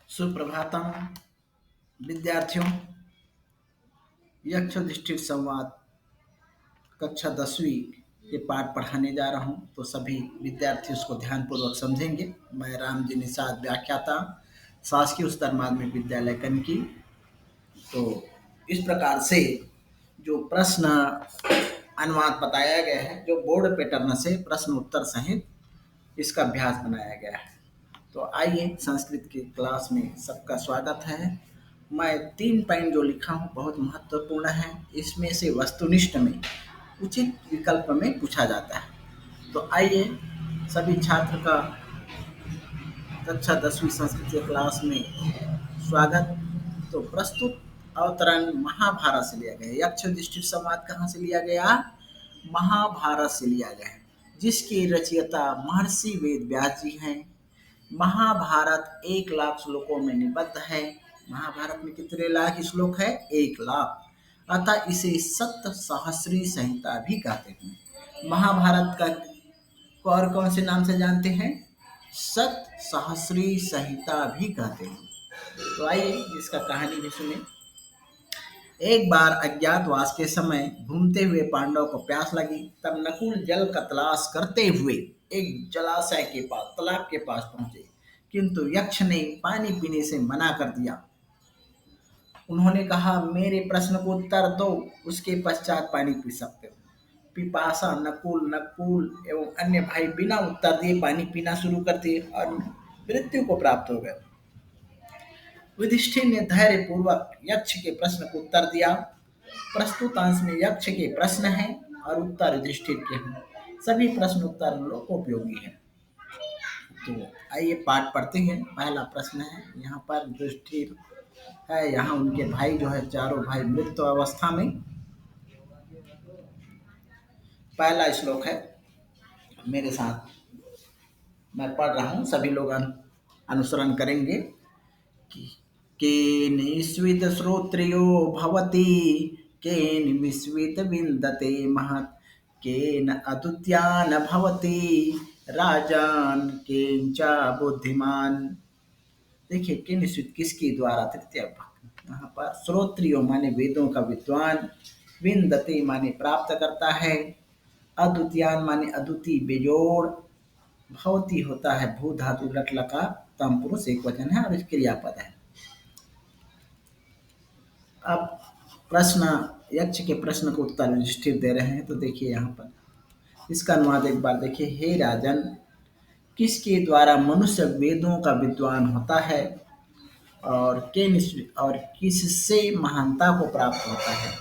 सुप्रभातम विद्यार्थियों। यक्षयुधिष्ठिर संवाद कक्षा 10वीं के पाठ पढ़ाने जा रहा हूँ, तो सभी विद्यार्थी उसको ध्यानपूर्वक समझेंगे। मैं राम जी निषाद व्याख्याता, शासकीय उच्चतर माध्यमिक विद्यालय कनकी। तो इस प्रकार से जो प्रश्न अनुवाद बताया गया है, जो बोर्ड पैटर्न से प्रश्न उत्तर सहित इसका अभ्यास बनाया गया है। तो आइए, संस्कृत की क्लास में सबका स्वागत है। मैं 3 पॉइंट जो लिखा हूँ बहुत महत्वपूर्ण है। इसमें से वस्तुनिष्ठ में उचित विकल्प में पूछा जाता है। तो आइए, सभी छात्र का कक्षा 10वीं संस्कृत की क्लास में स्वागत। तो प्रस्तुत अवतरण महाभारत से लिया गया। यक्षयुधिष्ठिर संवाद कहाँ से लिया गया? महाभारत से लिया गया है, जिसकी रचयिता महर्षि वेद व्यास जी हैं। महाभारत 1,00,000 श्लोकों में निबद्ध है। महाभारत में कितने लाख श्लोक है? 1,00,000। अतः इसे सप्त सहस्री संहिता भी कहते हैं। महाभारत का और कौन से नाम से जानते हैं? सप्त सहस्री संहिता भी कहते हैं। तो आइए इसका कहानी भी सुने। एक बार अज्ञातवास के समय घूमते हुए पांडव को प्यास लगी। तब नकुल जल का तलाश करते हुए एक जलाशय के पास, तालाब के पास पहुंचे, किंतु यक्ष ने पानी पीने से मना कर दिया। उन्होंने कहा, मेरे प्रश्न को उत्तर दो, उसके पश्चात पानी पी सकते हो। पिपासा नकुल एवं अन्य भाई बिना उत्तर दिए पानी पीना शुरू कर दिए और मृत्यु को प्राप्त हो गए। युधिष्ठिर ने धैर्य पूर्वक यक्ष के प्रश्न को उत्तर दिया। प्रस्तुत अंश में यक्ष के प्रश्न हैं और उत्तर युधिष्ठिर के हैं। सभी प्रश्न उत्तर लोकोपयोगी हैं। तो आइए पाठ पढ़ते हैं। पहला प्रश्न है, यहाँ पर युधिष्ठिर है, यहाँ उनके भाई जो है, चारों भाई मृत अवस्था में। पहला श्लोक है, मेरे साथ मैं पढ़ रहा हूँ, सभी लोग अनुसरण करेंगे। केन स्वित श्रोत्रियो भवति, केन विस्वित विन्दते महत्, केन अद्वितीयान् भवति राजान, केन च बुद्धिमान। देखिए, केन स्वित किसके द्वारा? तृतीय भक्त। यहाँ पर श्रोत्रियो माने वेदों का विद्वान, विन्दते माने प्राप्त करता है, अद्वितीयान माने अद्वितीय बेजोड़, भवती होता है भू धातु लट लका, तम पुरुष एक वचन है और क्रियापद है। अब प्रश्न, यक्ष के प्रश्न को उत्तर युधिष्ठिर दे रहे हैं। तो देखिए यहाँ पर इसका अनुवाद एक बार देखिए। हे राजन, किसके द्वारा मनुष्य वेदों का विद्वान होता है और किससे महानता को प्राप्त होता है?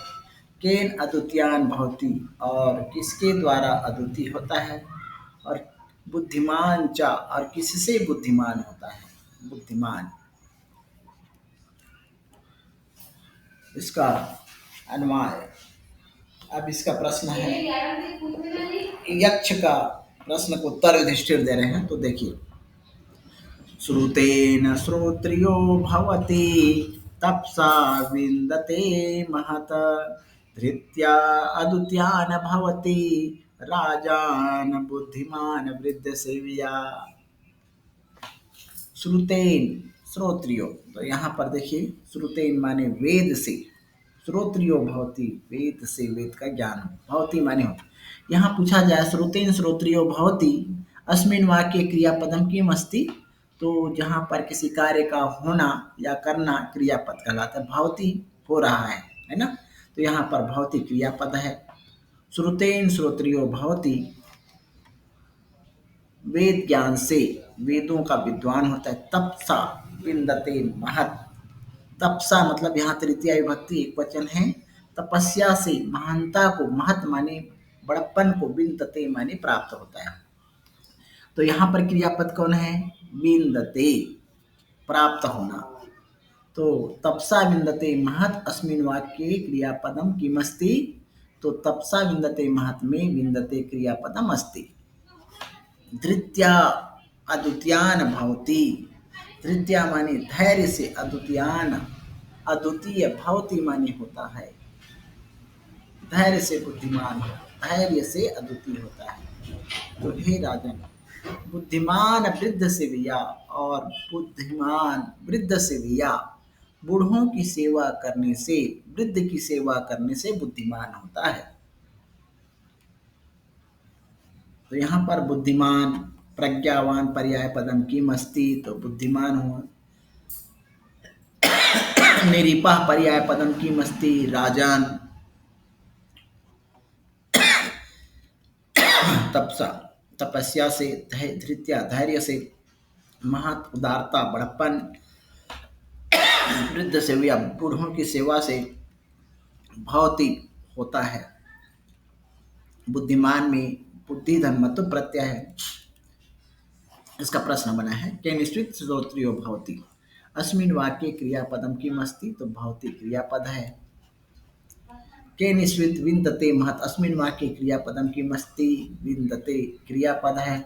केन अद्वितीयान भवति, और किसके द्वारा अद्वितीय होता है, और बुद्धिमान चा, और किससे बुद्धिमान होता है? बुद्धिमान। इसका अनुवाद। अब इसका प्रश्न है, यक्ष का प्रश्न को उत्तर युधिष्ठिर दे रहे हैं। तो देखिए, श्रुतेन श्रोत्रियो भवति, तपसा विन्दते महत्, धृत्या अद्वितीयान् भवति राजान, बुद्धिमान वृद्ध सेविया। श्रुतेन, श्रोत्रियो, तो यहाँ पर देखिए श्रुतेन माने वेद से, श्रोत्रियो भवति वेद से, वेद का ज्ञान, भवति माने होता। यहाँ पूछा जाए श्रुतेन श्रोत्रियो भवति, अस्मिन् वाक्ये क्रियापदम किम अस्ति? तो जहाँ पर किसी कार्य का होना या करना क्रियापद कहलाता है, भवति हो रहा है ना? तो यहाँ पर भवति क्रियापद है। श्रुतेन श्रोत्रियो भवति, वेद ज्ञान से, वेदों का विद्वान होता है। तपसा विन्दते महत्, तपसा मतलब यहाँ तृतीया विभक्ति एक वचन है। तपस्या से महानता को, महत् माने बड़प्पन को, विन्दते माने प्राप्त होता है। तो यहाँ पर क्रियापद कौन है? विन्दते, प्राप्त होना। तो तपसा विन्दते महत् अस्मिन् वाक्ये क्रियापदम किमस्ति? तो तपसा विन्दते महत् में विन्दते क्रियापदम अस्ति। धृत्या अद्वितीयान् भवति, धृत्या माने धैर्य से, अद्वितीयान् अद्वितीय, भवति माने होता है, धैर्य से बुद्धिमान, धैर्य से अद्वितीय होता है। तो हे राजन, बुद्धिमान वृद्ध सेविया, और बुद्धिमान वृद्ध सेविया, बूढ़ों की सेवा करने से, वृद्ध की सेवा करने से बुद्धिमान होता है। तो यहाँ पर बुद्धिमान, प्रज्ञावान पर्याय पदम की मस्ती, तो बुद्धिमान हुआ। निरीपा पर्याय पदम की मस्ती, राजन। तपसा, तपस्या से, धृत्या धैर्य से, महत उदारता बड़प्पन, वृद्ध सेविया बूढ़ों की सेवा से, भौतिक होता है। बुद्धिमान में बुद्धि धन मत प्रत्यय है। इसका प्रश्न बना है केनिश्चित श्रोत्रियो भवति, अस्मिन वाक्य क्रियापदम की मस्ती, तो भौतिक क्रियापद है। केनिश्चित विन्दते महत, अस्मिन वाक्य क्रियापदम की मस्ती, विन्दते क्रियापद है।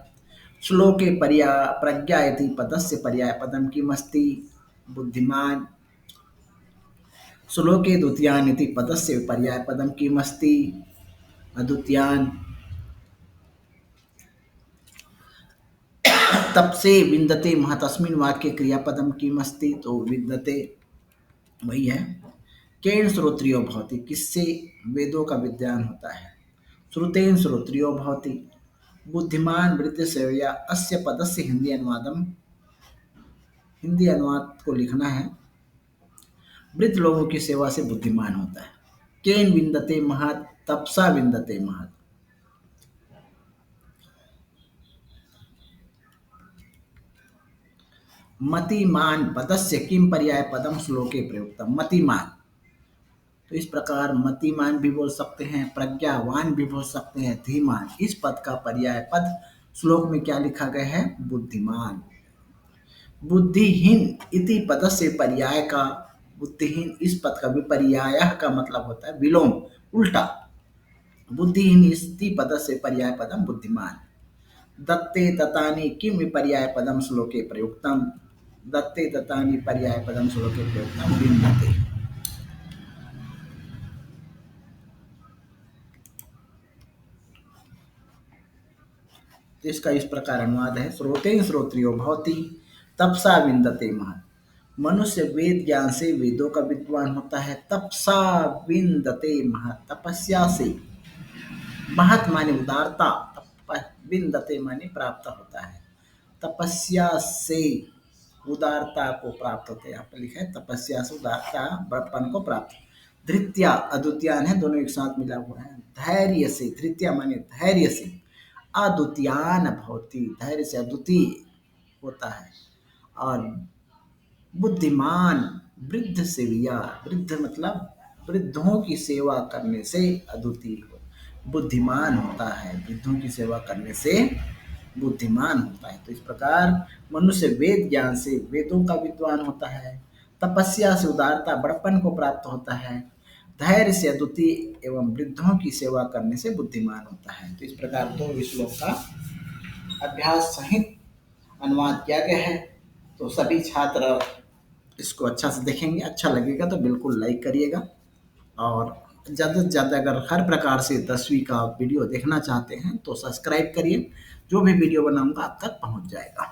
श्लोके प्रज्ञा इति पदस्य पर्यायपदम की मस्ती, बुद्धिमान। श्लोके द्वितीयान इति पदस्य पर्यायपदम की मस्ती, अद्वितीयान। तप से विन्दते महत, अस्मिन वाक्य क्रियापदम की मस्ती, तो विन्दते वही है। केन श्रोत्रियो भवति, किससे वेदों का विज्ञान होता है। श्रुतेन श्रोत्रियो भवति, बुद्धिमान वृद्ध सेवया, अस्य पदस्य हिंदी अनुवादम, हिंदी अनुवाद को लिखना है। वृद्ध लोगों की सेवा से बुद्धिमान होता है। केन विन्दते महत, तपसा विन्दते महत। मतिमान पदस्य किम पर्याय पदम श्लोके प्रयुक्तम, मतिमान। तो इस प्रकार मतिमान भी बोल सकते हैं, प्रज्ञावान भी बोल सकते हैं, धीमान। इस पद का पर्याय पद श्लोक में क्या लिखा गया है, बुद्धिमान। बुद्धिहीन इति पद से पर्याय का, बुद्धिहीन इस पद का विपर्याय का मतलब होता है विलोम, उल्टा। बुद्धिहीन इति पद से पर्याय पदम बुद्धिमान। दत्ते दत्तानि किम विपर्याय पदम श्लोके प्रयुक्तम, दत्ते दत्तानि पर्याय पदम श्लोके प्रयुक्तम विन्दते। इसका इस प्रकार अनुवाद है, श्रोतेन श्रोत्रियो भवति, तपसा विन्दते महत। मनुष्य वेद ज्ञान से वेदों का विद्वान होता है। तपसा विन्दते महत, तपस्या से। महत माने उदारता, विन्दते माने प्राप्त होता है। तपस्या से उदारता को प्राप्त होते हैं। यहाँ पर लिखा है तपस्या से उदारता, बड़प्पन को प्राप्त। धृत्या अद्वितीयान है, दोनों एक साथ मिला हुआ है। धैर्य से, धृत्या माने धैर्य से, अद्वितीयान भवति, धैर्य से अद्वितीय होता है। और बुद्धिमान वृद्ध सेविया, वृद्ध मतलब वृद्धों की सेवा करने से अद्वितीय बुद्धिमान होता है। वृद्धों की सेवा करने से बुद्धिमान होता है। तो इस प्रकार मनुष्य वेद ज्ञान से वेदों का विद्वान होता है। तपस्या से उदारता बड़प्पन को प्राप्त होता है। धैर्य से अद्वितीय एवं वृद्धों की सेवा करने से बुद्धिमान होता है। तो इस प्रकार दो श्लोक का अभ्यास सहित अनुवाद किया गया है। तो सभी छात्र इसको अच्छा से देखेंगे, अच्छा लगेगा तो बिल्कुल लाइक करिएगा। और ज़्यादा से ज़्यादा अगर हर प्रकार से 10वीं का वीडियो देखना चाहते हैं तो सब्सक्राइब करिए। जो भी वीडियो बनाऊंगा आप तक पहुंच जाएगा।